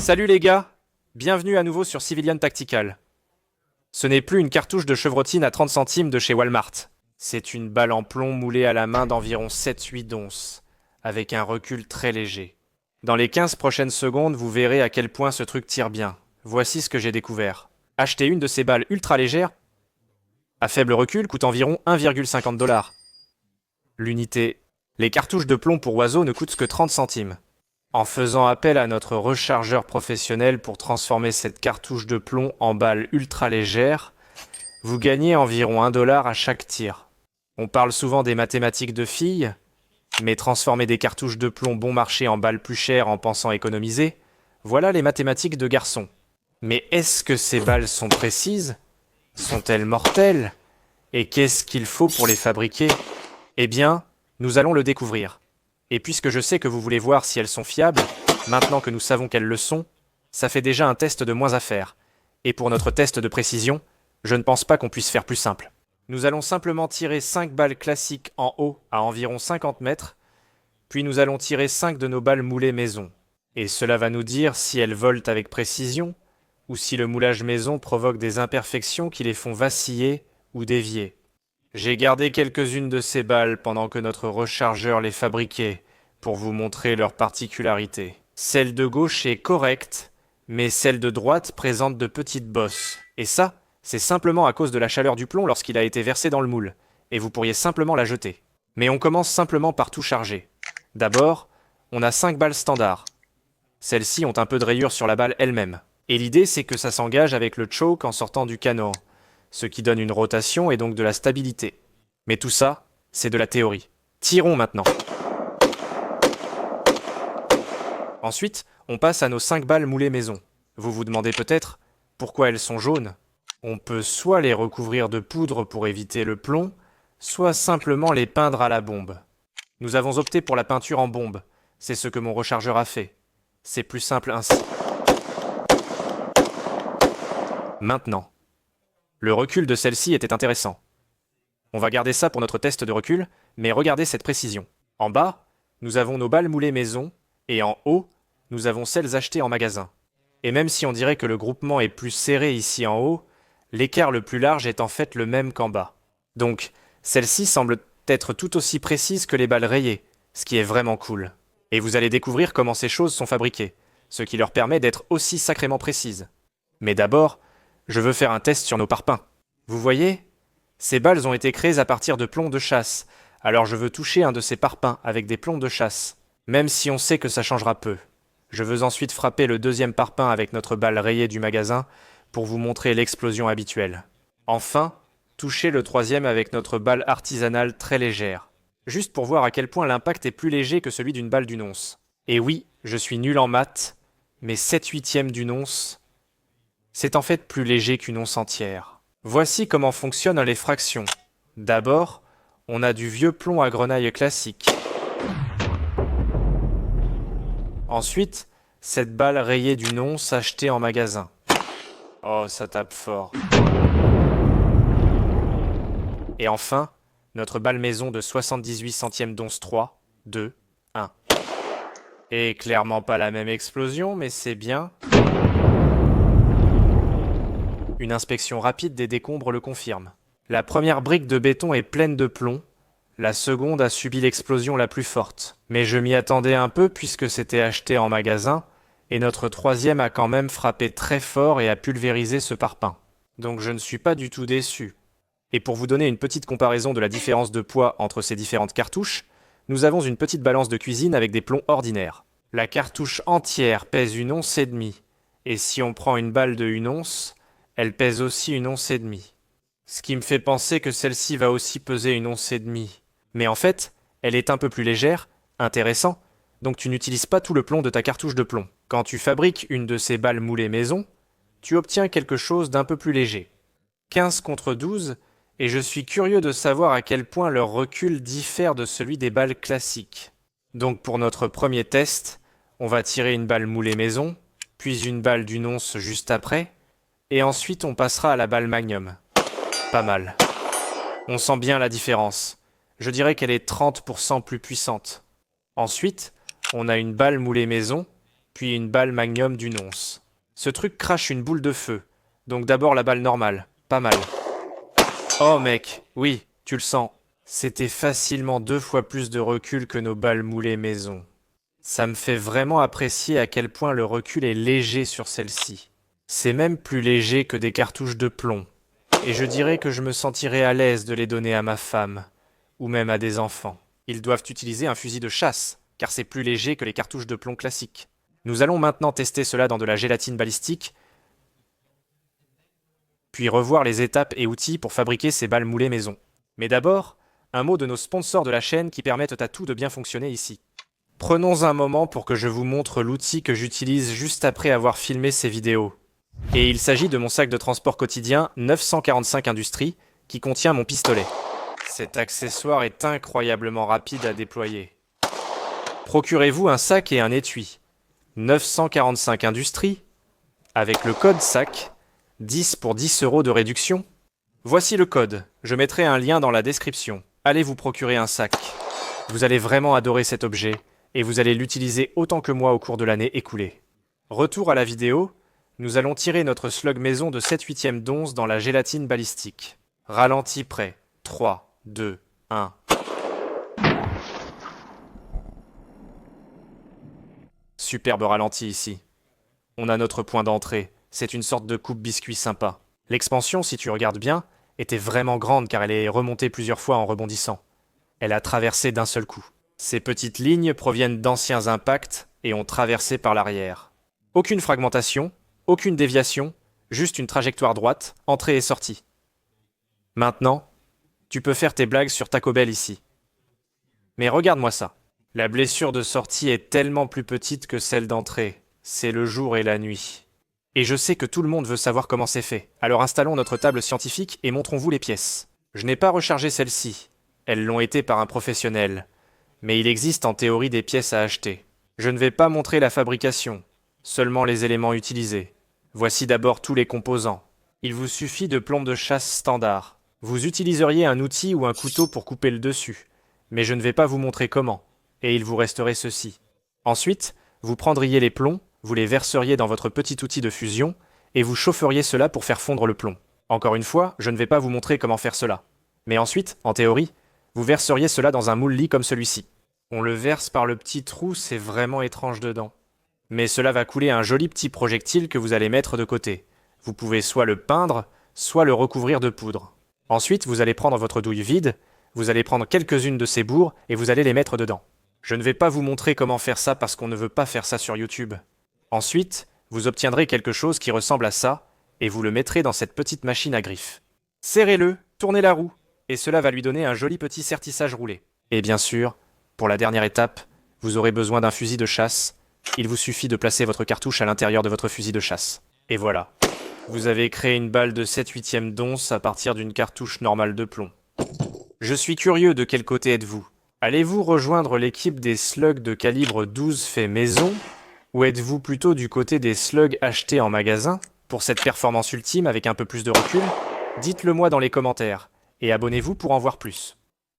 Salut les gars, bienvenue à nouveau sur Civilian Tactical. Ce n'est plus une cartouche de chevrotine à 30 centimes de chez Walmart. C'est une balle en plomb moulée à la main d'environ 7-8 onces, avec un recul très léger. Dans les 15 prochaines secondes, vous verrez à quel point ce truc tire bien. Voici ce que j'ai découvert. Acheter une de ces balles ultra légères, à faible recul, coûte environ 1,50 $. L'unité. Les cartouches de plomb pour oiseaux ne coûtent que 30 centimes. En faisant appel à notre rechargeur professionnel pour transformer cette cartouche de plomb en balle ultra légère, vous gagnez environ 1 $ à chaque tir. On parle souvent des mathématiques de filles, mais transformer des cartouches de plomb bon marché en balles plus chères en pensant économiser, voilà les mathématiques de garçons. Mais est-ce que ces balles sont précises? Sont-elles mortelles? Et qu'est-ce qu'il faut pour les fabriquer? Eh bien, nous allons le découvrir. Et puisque je sais que vous voulez voir si elles sont fiables, maintenant que nous savons qu'elles le sont, ça fait déjà un test de moins à faire. Et pour notre test de précision, je ne pense pas qu'on puisse faire plus simple. Nous allons simplement tirer 5 balles classiques en haut à environ 50 mètres, puis nous allons tirer 5 de nos balles moulées maison. Et cela va nous dire si elles volent avec précision, ou si le moulage maison provoque des imperfections qui les font vaciller ou dévier. J'ai gardé quelques-unes de ces balles pendant que notre rechargeur les fabriquait, pour vous montrer leurs particularités. Celle de gauche est correcte, mais celle de droite présente de petites bosses. Et ça, c'est simplement à cause de la chaleur du plomb lorsqu'il a été versé dans le moule, et vous pourriez simplement la jeter. Mais on commence simplement par tout charger. D'abord, on a 5 balles standards. Celles-ci ont un peu de rayures sur la balle elle-même. Et l'idée, c'est que ça s'engage avec le choke en sortant du canon, ce qui donne une rotation et donc de la stabilité. Mais tout ça, c'est de la théorie. Tirons maintenant. Ensuite, on passe à nos 5 balles moulées maison. Vous vous demandez peut-être pourquoi elles sont jaunes. On peut soit les recouvrir de poudre pour éviter le plomb, soit simplement les peindre à la bombe. Nous avons opté pour la peinture en bombe. C'est ce que mon rechargeur a fait. C'est plus simple ainsi. Maintenant. Le recul de celle-ci était intéressant. On va garder ça pour notre test de recul, mais regardez cette précision. En bas, nous avons nos balles moulées maison, et en haut, nous avons celles achetées en magasin. Et même si on dirait que le groupement est plus serré ici en haut, l'écart le plus large est en fait le même qu'en bas. Donc, celle-ci semble être tout aussi précise que les balles rayées, ce qui est vraiment cool. Et vous allez découvrir comment ces choses sont fabriquées, ce qui leur permet d'être aussi sacrément précises. Mais d'abord, je veux faire un test sur nos parpaings. Vous voyez? Ces balles ont été créées à partir de plombs de chasse, alors je veux toucher un de ces parpaings avec des plombs de chasse, même si on sait que ça changera peu. Je veux ensuite frapper le deuxième parpaing avec notre balle rayée du magasin pour vous montrer l'explosion habituelle. Enfin, toucher le troisième avec notre balle artisanale très légère, juste pour voir à quel point l'impact est plus léger que celui d'une balle d'une once. Et oui, je suis nul en maths, mais 7/8 d'une once, c'est en fait plus léger qu'une once entière. Voici comment fonctionnent les fractions. D'abord, on a du vieux plomb à grenaille classique. Ensuite, cette balle rayée d'une once achetée en magasin. Oh, ça tape fort. Et enfin, notre balle maison de 78 centièmes d'once 3, 2, 1. Et clairement pas la même explosion, mais c'est bien. Une inspection rapide des décombres le confirme. La première brique de béton est pleine de plomb, la seconde a subi l'explosion la plus forte. Mais je m'y attendais un peu puisque c'était acheté en magasin, et notre troisième a quand même frappé très fort et a pulvérisé ce parpaing. Donc je ne suis pas du tout déçu. Et pour vous donner une petite comparaison de la différence de poids entre ces différentes cartouches, nous avons une petite balance de cuisine avec des plombs ordinaires. La cartouche entière pèse 1,5 once, et si on prend une balle de 1 once, elle pèse aussi 1,5 once. Ce qui me fait penser que celle-ci va aussi peser 1,5 once. Mais en fait, elle est un peu plus légère, intéressant, donc tu n'utilises pas tout le plomb de ta cartouche de plomb. Quand tu fabriques une de ces balles moulées maison, tu obtiens quelque chose d'un peu plus léger. 15 contre 12, et je suis curieux de savoir à quel point leur recul diffère de celui des balles classiques. Donc pour notre premier test, on va tirer une balle moulée maison, puis une balle d'une once juste après, et ensuite on passera à la balle Magnum. Pas mal. On sent bien la différence. Je dirais qu'elle est 30% plus puissante. Ensuite, on a une balle moulée maison, puis une balle magnum d'une once. Ce truc crache une boule de feu, donc d'abord la balle normale, pas mal. Oh mec, oui, tu le sens. C'était facilement 2 fois plus de recul que nos balles moulées maison. Ça me fait vraiment apprécier à quel point le recul est léger sur celle-ci. C'est même plus léger que des cartouches de plomb. Et je dirais que je me sentirais à l'aise de les donner à ma femme, ou même à des enfants. Ils doivent utiliser un fusil de chasse, car c'est plus léger que les cartouches de plomb classiques. Nous allons maintenant tester cela dans de la gélatine balistique, puis revoir les étapes et outils pour fabriquer ces balles moulées maison. Mais d'abord, un mot de nos sponsors de la chaîne qui permettent à tout de bien fonctionner ici. Prenons un moment pour que je vous montre l'outil que j'utilise juste après avoir filmé ces vidéos. Et il s'agit de mon sac de transport quotidien 945 Industrie qui contient mon pistolet. Cet accessoire est incroyablement rapide à déployer. Procurez-vous un sac et un étui. 945 Industrie, avec le code SAC, 10 pour 10 € de réduction. Voici le code, je mettrai un lien dans la description. Allez vous procurer un sac. Vous allez vraiment adorer cet objet, et vous allez l'utiliser autant que moi au cours de l'année écoulée. Retour à la vidéo, nous allons tirer notre slug maison de 7/8 d'once dans la gélatine balistique. Ralenti prêt. 3, 2, 1. Superbe ralenti ici. On a notre point d'entrée, c'est une sorte de coupe-biscuit sympa. L'expansion, si tu regardes bien, était vraiment grande car elle est remontée plusieurs fois en rebondissant. Elle a traversé d'un seul coup. Ces petites lignes proviennent d'anciens impacts et ont traversé par l'arrière. Aucune fragmentation, aucune déviation, juste une trajectoire droite, entrée et sortie. Maintenant, tu peux faire tes blagues sur Taco Bell ici. Mais regarde-moi ça. La blessure de sortie est tellement plus petite que celle d'entrée. C'est le jour et la nuit. Et je sais que tout le monde veut savoir comment c'est fait. Alors installons notre table scientifique et montrons-vous les pièces. Je n'ai pas rechargé celles-ci. Elles l'ont été par un professionnel. Mais il existe en théorie des pièces à acheter. Je ne vais pas montrer la fabrication, seulement les éléments utilisés. Voici d'abord tous les composants. Il vous suffit de plomb de chasse standard. Vous utiliseriez un outil ou un couteau pour couper le dessus, mais je ne vais pas vous montrer comment, et il vous resterait ceci. Ensuite, vous prendriez les plombs, vous les verseriez dans votre petit outil de fusion, et vous chaufferiez cela pour faire fondre le plomb. Encore une fois, je ne vais pas vous montrer comment faire cela. Mais ensuite, en théorie, vous verseriez cela dans un moule lit comme celui-ci. On le verse par le petit trou, c'est vraiment étrange dedans. Mais cela va couler un joli petit projectile que vous allez mettre de côté. Vous pouvez soit le peindre, soit le recouvrir de poudre. Ensuite, vous allez prendre votre douille vide, vous allez prendre quelques-unes de ces bourres et vous allez les mettre dedans. Je ne vais pas vous montrer comment faire ça parce qu'on ne veut pas faire ça sur YouTube. Ensuite, vous obtiendrez quelque chose qui ressemble à ça et vous le mettrez dans cette petite machine à griffes. Serrez-le, tournez la roue, et cela va lui donner un joli petit sertissage roulé. Et bien sûr, pour la dernière étape, vous aurez besoin d'un fusil de chasse. Il vous suffit de placer votre cartouche à l'intérieur de votre fusil de chasse. Et voilà. Vous avez créé une balle de 7/8 d'once à partir d'une cartouche normale de plomb. Je suis curieux de quel côté êtes-vous. Allez-vous rejoindre l'équipe des slugs de calibre 12 fait maison, ou êtes-vous plutôt du côté des slugs achetés en magasin pour cette performance ultime avec un peu plus de recul? Dites-le moi dans les commentaires, et abonnez-vous pour en voir plus.